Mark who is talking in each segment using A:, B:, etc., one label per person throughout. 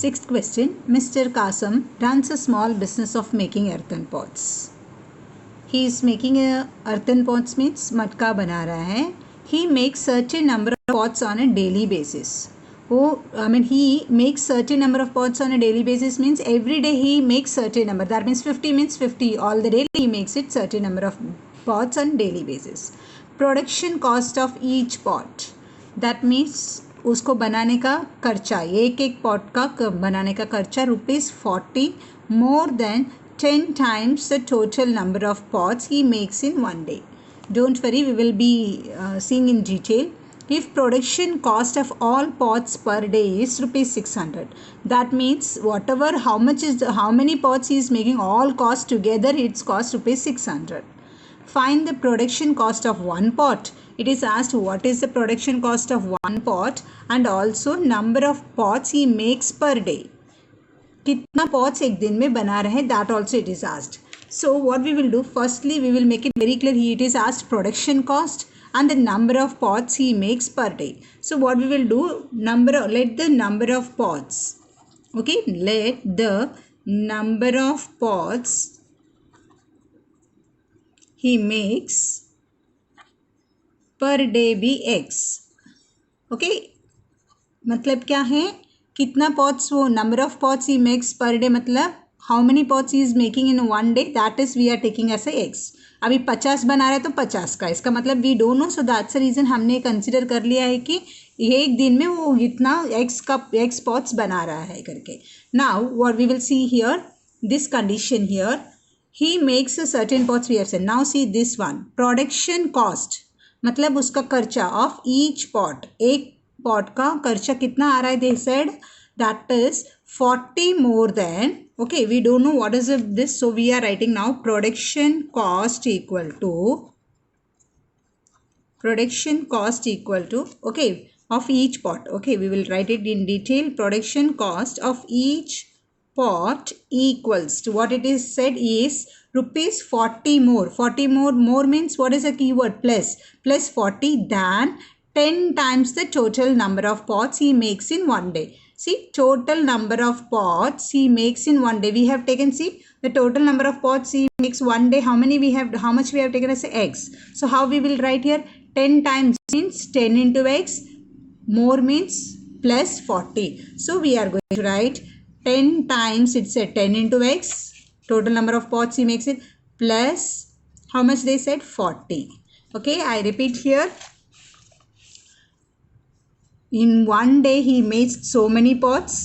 A: Sixth question. Mr. Kasam runs a small business of making earthen pots. He is making a earthen pots means मटका बना रहा है. He makes certain number of pots on a daily basis. He makes certain number of pots on a daily basis means every day he makes certain number. That means 50 means 50. All the day he makes it certain number of pots on daily basis. Production cost of each pot. That means उसको बनाने का खर्चा, एक एक pot का बनाने का खर्चा ₹40 more than 10 times the total number of pots he makes in one day. Don't worry, we will be seeing in detail. If production cost of all pots per day is ₹600, that means how many pots he is making, all cost together it's cost ₹600. Find the production cost of one pot. It is asked what is the production cost of one pot and also number of pots he makes per day. कितना pots एक दिन में बना रहे, that also it is asked. So what we will do, firstly we will make it very clear. It is asked production cost and the number of pots he makes per day. So what we will do, let the number of pots, okay, let the number of pots he makes per day भी x. Okay, मतलब क्या है, कितना pots, वो number of pots he makes per day, मतलब how many pots he is making in one day, that is we are taking as a x. अभी 50 बना रहा है तो 50 का, इसका मतलब we don't know, so that's the reason हमने कंसिडर कर लिया है कि ये एक दिन में वो इतना x पॉट्स बना रहा है करके. Now what we will see here, this condition here, he makes a certain pots we have said. Now see this one, production cost मतलब उसका खर्चा ऑफ ईच पॉट, एक पॉट का खर्चा कितना आ रहा है, they said that is 40 more than, okay we don't know what is this, so we are writing now production cost equal to okay of each pot. Okay, we will write it in detail. Production cost of each pot equals to, what it is said is ₹40 more. 40 more means what is the keyword, plus 40 than 10 times the total number of pots he makes in one day. See, total number of pots he makes in one day we have taken. See, the total number of pots he makes one day, how much we have taken as x. So how we will write here, 10 times means 10 into x, more means plus 40. So we are going to write 10 times, it's a 10 into x, total number of pots he makes it, plus how much they said, 40. Okay, I repeat here, in one day he makes so many pots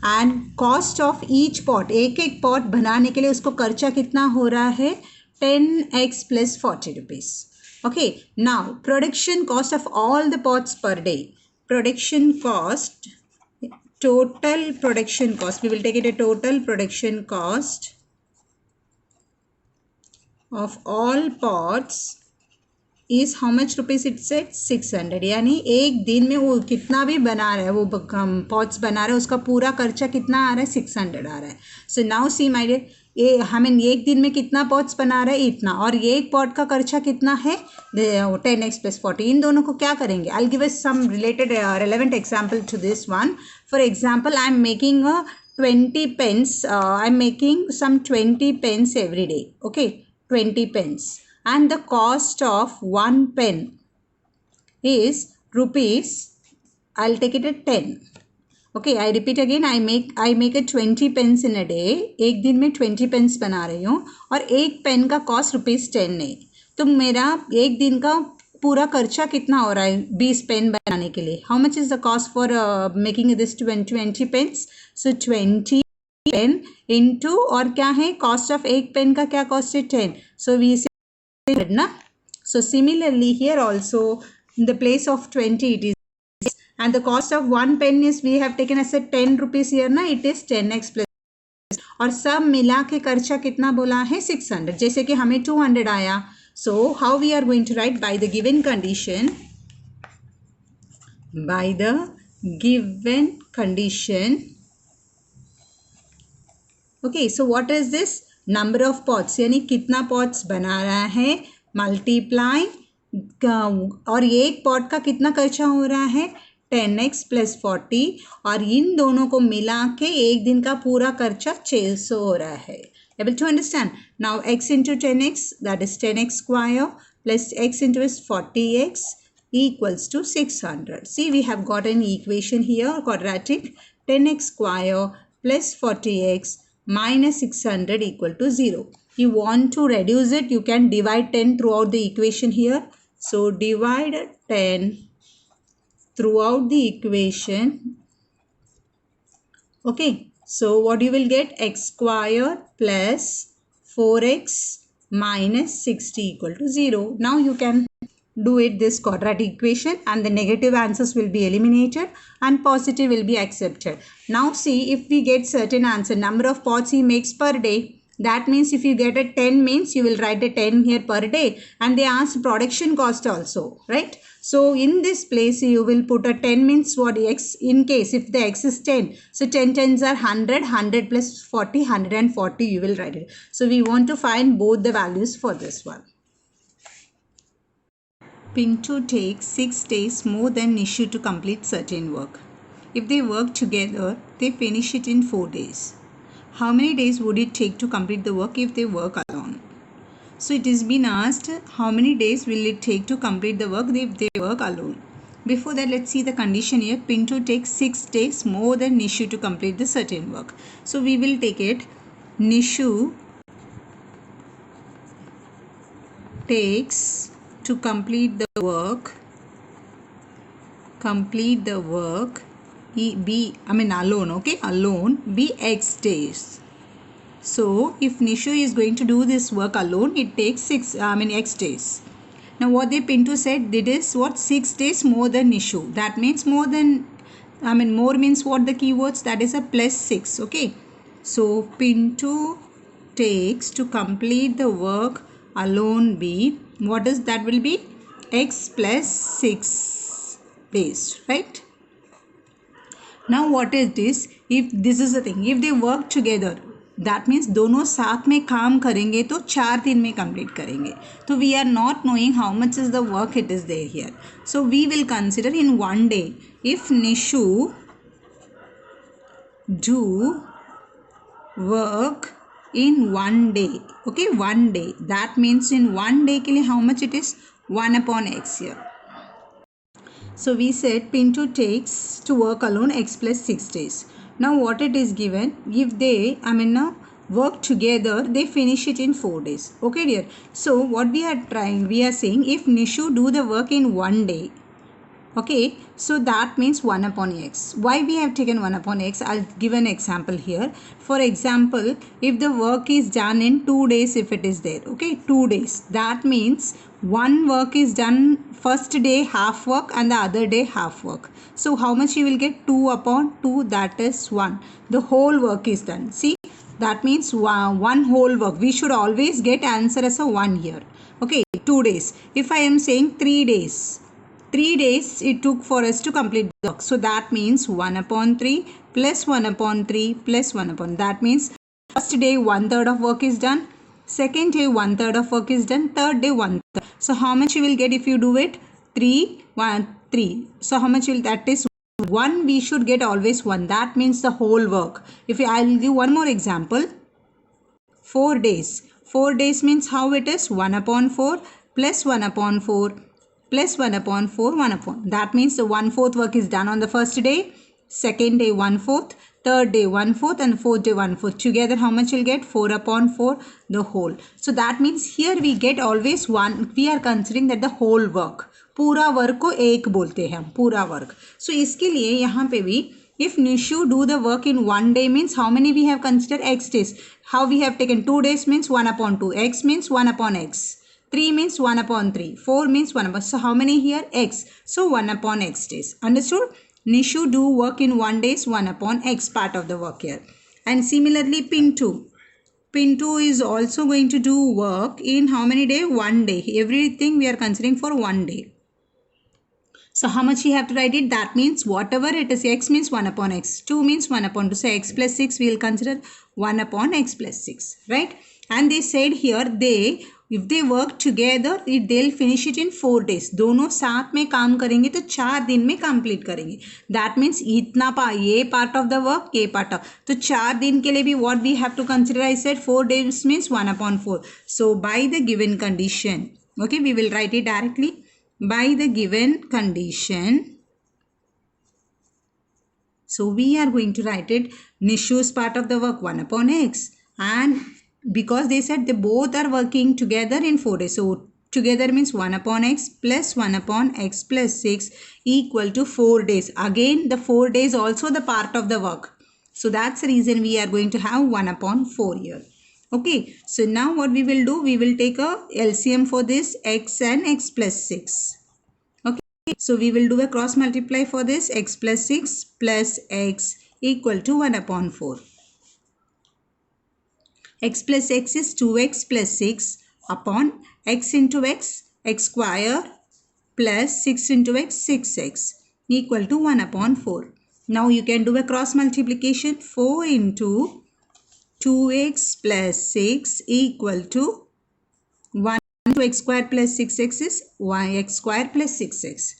A: and cost of each pot, एक एक pot बनाने के लिए उसको खर्चा कितना हो रहा है, 10x plus 40 rupees. Okay, now production cost of all the pots per day. Production cost, total production cost, we will take it a total production cost of all pots is how much rupees, it said 600. यानी एक दिन में वो कितना भी बना रहा है, वो पॉट्स बना रहा है, उसका पूरा खर्चा कितना आ रहा है, 600 आ रहा है. So now see my dear, ये हमें एक दिन में कितना पॉट्स बना रहा है, इतना, और ये एक पॉट का खर्चा कितना है, 10x plus 40. इन दोनों को क्या करेंगे, I will give some related relevant example to this one. For example, I am making 20 pens, I am making some 20 pens every day. Okay, 20 pens, and the cost of one pen is rupees, I'll take it at 10. Okay, I repeat again, I make a 20 pens in a day. एक दिन में 20 pens बना रही हूँ और एक pen का cost ₹10 है, तो मेरा एक दिन का पूरा खर्चा कितना हो रहा है 20 पेन बनाने के लिए. How much is the cost for making this 20 pens. So 20 pen into, और क्या है, कॉस्ट ऑफ एक पेन का क्या कॉस्ट है, 10. सो वी से ना, so similarly here also in the place of 20 it is, and the cost of one pen is we have taken as a 10 rupees here ना, it is 10x plus, और सब मिला के खर्चा कितना बोला है, 600, जैसे कि हमें 200 आया. So how we are going to write, by the given condition, okay, so what is this, number of pots, यानी कितना pots बना रहा है, multiply, और एक पॉट का कितना खर्चा हो रहा है, 10x प्लस 40 और इन दोनों को मिला के एक दिन का पूरा खर्चा 600 हो रहा है. Able to understand? Now x into 10x, that is 10x square plus x into is 40x equals to 600. See, we have got an equation here, quadratic. 10x square plus 40x minus 600 equal to 0. You want to reduce it, you can divide 10 throughout the equation here. So divide 10 throughout the equation. Okay, so what you will get? X square plus 4x minus 60 equal to 0. Now you can do it this quadratic equation and the negative answers will be eliminated and positive will be accepted. Now see, if we get certain answer, number of pots he makes per day. That means if you get a 10 means you will write a 10 here per day, and they ask production cost also, right? So in this place you will put a 10 means what x, in case if the x is 10. So 10 tens are 100, 100 plus 40, 140 you will write it. So we want to find both the values for this one. Pinto takes 6 days more than Nishu to complete certain work. If they work together, they finish it in 4 days. How many days would it take to complete the work if they work alone? So it is been asked how many days will it take to complete the work if they work alone. Before that, let's see the condition here. Pinto takes 6 days more than Nishu to complete the certain work. So we will take it. Nishu takes to complete the work alone, okay, alone be x days. So if Nishu is going to do this work alone, it takes x days. Now what they Pinto said, it is what, 6 days more than Nishu. That means more than, more means what the keywords, that is a plus 6, okay. So Pinto takes to complete the work alone be, what is that will be, x plus 6 days, right? Now what is this? If this is the thing, if they work together, that means दोनों साथ में काम करेंगे तो 4 दिन में complete करेंगे. तो we are not knowing how much is the work it is there here. So we will consider in one day. If Nishu do work in one day, okay, one day, that means in one day के लिए how much it is, 1 upon x here. So we said Pinto takes to work alone x plus 6 days. Now what it is given, if they work together, they finish it in 4 days. Okay dear. So what we are trying, we are saying if Nishu do the work in one day, okay, so that means 1 upon x. Why we have taken 1 upon x? I'll give an example here. For example, if the work is done in 2 days, if it is there, okay, 2 days, that means one work is done first day half work and the other day half work. So how much you will get? 2 upon 2, that is 1. The whole work is done. See, that means one whole work. We should always get answer as a 1 here. Okay, 2 days. If I am saying 3 days, 3 days it took for us to complete the work. So that means 1 upon 3 plus 1 upon 3 plus 1 upon. That means first day 1/3 of work is done. Second day 1/3 of work is done. Third day 1/3. So how much you will get if you do it? 3, 1, 3. So how much will that is 1? We should get always 1. That means the whole work. If I will give one more example. 4 days. 4 days means how it is? 1 upon 4 plus 1 upon 4 plus 1 upon 4, 1 upon. That means the 1/4 work is done on the first day. Second day 1/4. Third day 1/4 and fourth day 1/4. Together how much you'll get? 4 upon 4, the whole. So that means here we get always 1. We are considering that the whole work. पूरा work को एक बोलते हैं हम, पूरा work. So इसके लिए यहाँ पे भी if Nishu do the work in 1 day means how many we have considered? X days. How we have taken 2 days means 1 upon 2. X means 1 upon x. 3 means 1 upon 3. 4 means 1 upon. So how many here? X. So 1 upon x days. Understood? Nishu do work in 1 day is 1 upon x part of the work here. And similarly Pinto. Pinto is also going to do work in how many day? 1 day. Everything we are considering for 1 day. So how much you have to write it? That means whatever it is, x means 1 upon x. 2 means 1 upon 2. So x plus 6 we will consider 1 upon x plus 6. Right? And they said here they if they work together they'll finish it in 4 days. दोनों साथ में काम करेंगे तो 4 दिन में complete करेंगे. That means इतना ये पार्ट ऑफ द वर्क, ये पार्ट ऑफ, तो 4 दिन के लिए भी what we have to consider, I said 4 days means 1/4. So by the given condition, okay, we will write it directly. By the given condition, so we are going to write it Nishu's part of the work 1/x, and because they said they both are working together in 4 days, so together means 1/x plus 1/x plus 6 equal to 4 days. Again the 4 days also the part of the work, so that's the reason we are going to have 1/4 here. Okay, so now what we will do, we will take a LCM for this x and x plus 6. So we will do a cross multiply for this, x plus 6 plus x equal to 1/4. X plus x is 2x plus 6 upon x into x, x square plus 6 into x, 6x equal to 1/4. Now you can do a cross multiplication. 4 into 2x plus 6 equal to 1 into x square plus 6x is x square plus 6x.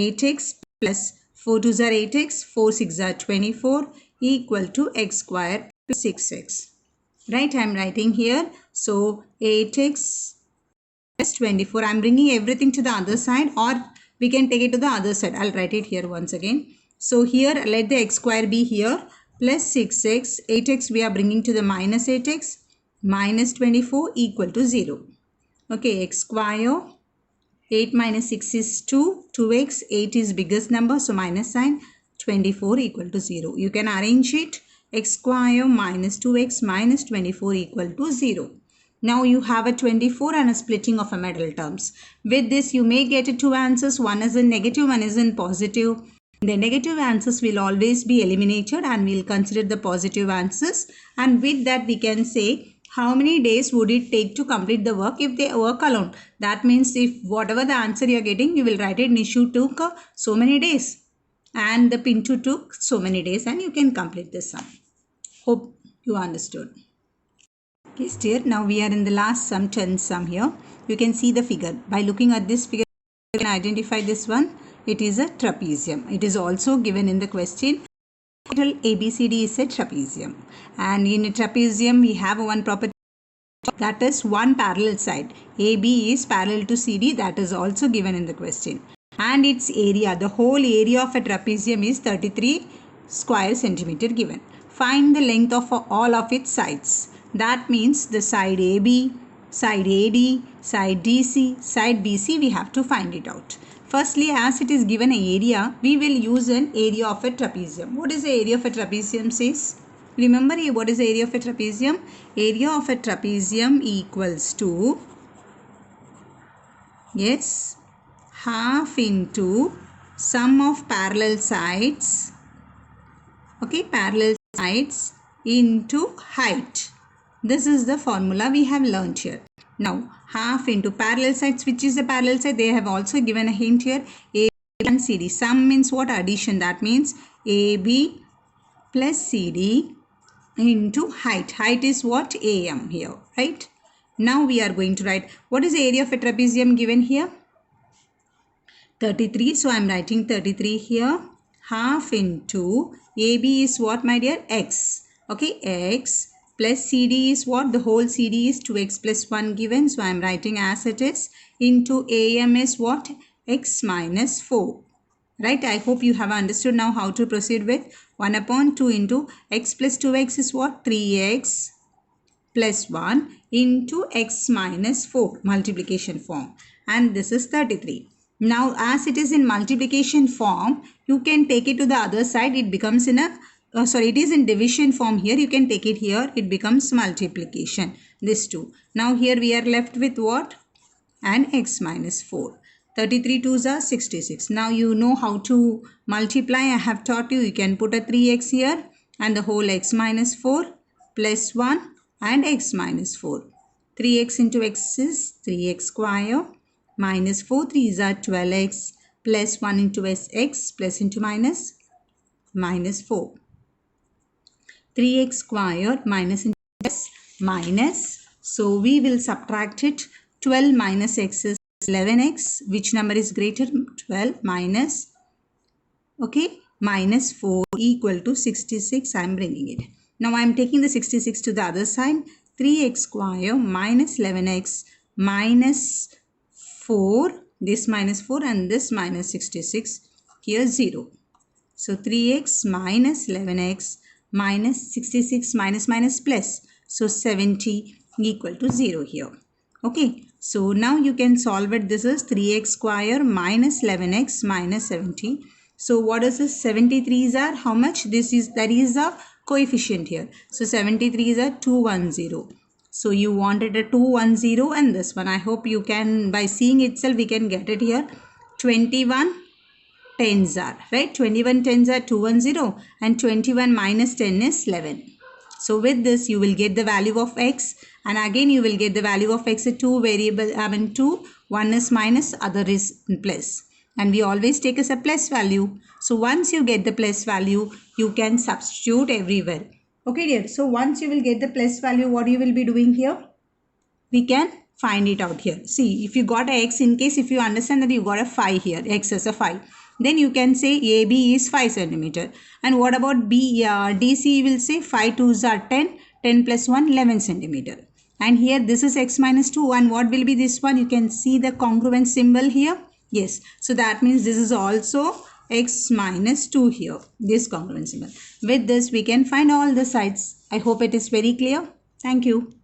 A: 8x plus 4 2s are 8x, 4 6s are 24 equal to x square plus 6x. Right, I am writing here. So 8x plus 24. I am bringing everything to the other side, or we can take it to the other side. I'll write it here once again. So here let the x square be here plus 6x. 8x we are bringing to the minus 8x minus 24 equal to 0. Okay, x square, 8 minus 6 is 2. 2x, 8 is biggest number, so minus sign, 24 equal to 0. You can arrange it. X square minus 2x minus 24 equal to 0. Now you have a 24 and a splitting of a middle terms. With this you may get two answers. One is in negative, one is in positive. The negative answers will always be eliminated and we'll consider the positive answers. And with that we can say how many days would it take to complete the work if they work alone. That means if whatever the answer you are getting, you will write it Nishu took so many days and the Pintu took so many days, and you can complete the sum. Hope you understood. Okay, dear. Now we are in the last sum, 10th sum here. You can see the figure. By looking at this figure, you can identify this one. It is a trapezium. It is also given in the question. ABCD is a trapezium. And in a trapezium, we have one property, that is one parallel side. AB is parallel to CD. That is also given in the question. And its area, the whole area of a trapezium is 33 square centimeter given. Find the length of all of its sides. That means the side AB, side AD, side DC, side BC, we have to find it out. Firstly, as it is given an area, we will use an area of a trapezium. What is the area of a trapezium says? Remember what is the area of a trapezium? Area of a trapezium equals to, yes, half into sum of parallel sides, okay, parallel sides into height. This is the formula we have learnt here. Now half into parallel sides, which is the parallel side, they have also given a hint here, A and CD. Sum means what? Addition. That means AB plus CD into height. Height is what? AM here, right? Now we are going to write what is the area of a trapezium given here? 33. So I am writing 33 here. Half into AB is what, my dear? X. Okay, X plus CD is what? The whole CD is 2x plus 1 given. So I am writing as it is. Into AM is what? X minus 4. Right? I hope you have understood now how to proceed with 1/2 into x plus 2x is what? 3x plus 1 into x minus 4, multiplication form. And this is 33. Now as it is in multiplication form, you can take it to the other side. It becomes in a, it is in division form here. You can take it here. It becomes multiplication. This 2. Now here we are left with what? And x minus 4. 33 2s are 66. Now you know how to multiply. I have taught you. You can put a 3x here and the whole x minus 4 plus 1 and x minus 4. 3x into x is 3x square minus 4 3s are 12x plus 1 into x plus into minus 4. 3x square minus into s minus So we will subtract it. 12 minus x is 11x. Which number is greater? 12 minus, okay, minus 4 equal to 66. I am bringing it. Now I am taking the 66 to the other side. 3x square minus 11x minus 4. This minus 4 and this minus 66. Here 0. So 3x minus 11x minus 66 minus plus. So 70 equal to 0 here. Okay. So now you can solve it. This is 3x square minus 11x minus 70. So what is this? 73s are how much? That is a coefficient here. So 73s are 210. So you wanted a 210 and this one. I hope you can, by seeing itself, we can get it here. 21 tens are, right? 21 tens are 210 and 21 minus 10 is 11. So with this you will get the value of x, and again you will get the value of x at two variable, two, one is minus, other is plus, and we always take as a plus value. So once you get the plus value, you can substitute everywhere. Okay dear, so once you will get the plus value, what you will be doing here? We can find it out here. See, if you got a x, in case if you understand that you got a 5 here, x as a 5, then you can say AB is 5 centimeter. And what about B? DC will say 5 2s are 10, 10 plus 1, 11 centimeter. And here this is x minus 2, and what will be this one? You can see the congruent symbol here. Yes, so that means this is also x minus 2 here, this congruent symbol. With this we can find all the sides. I hope it is very clear. Thank you.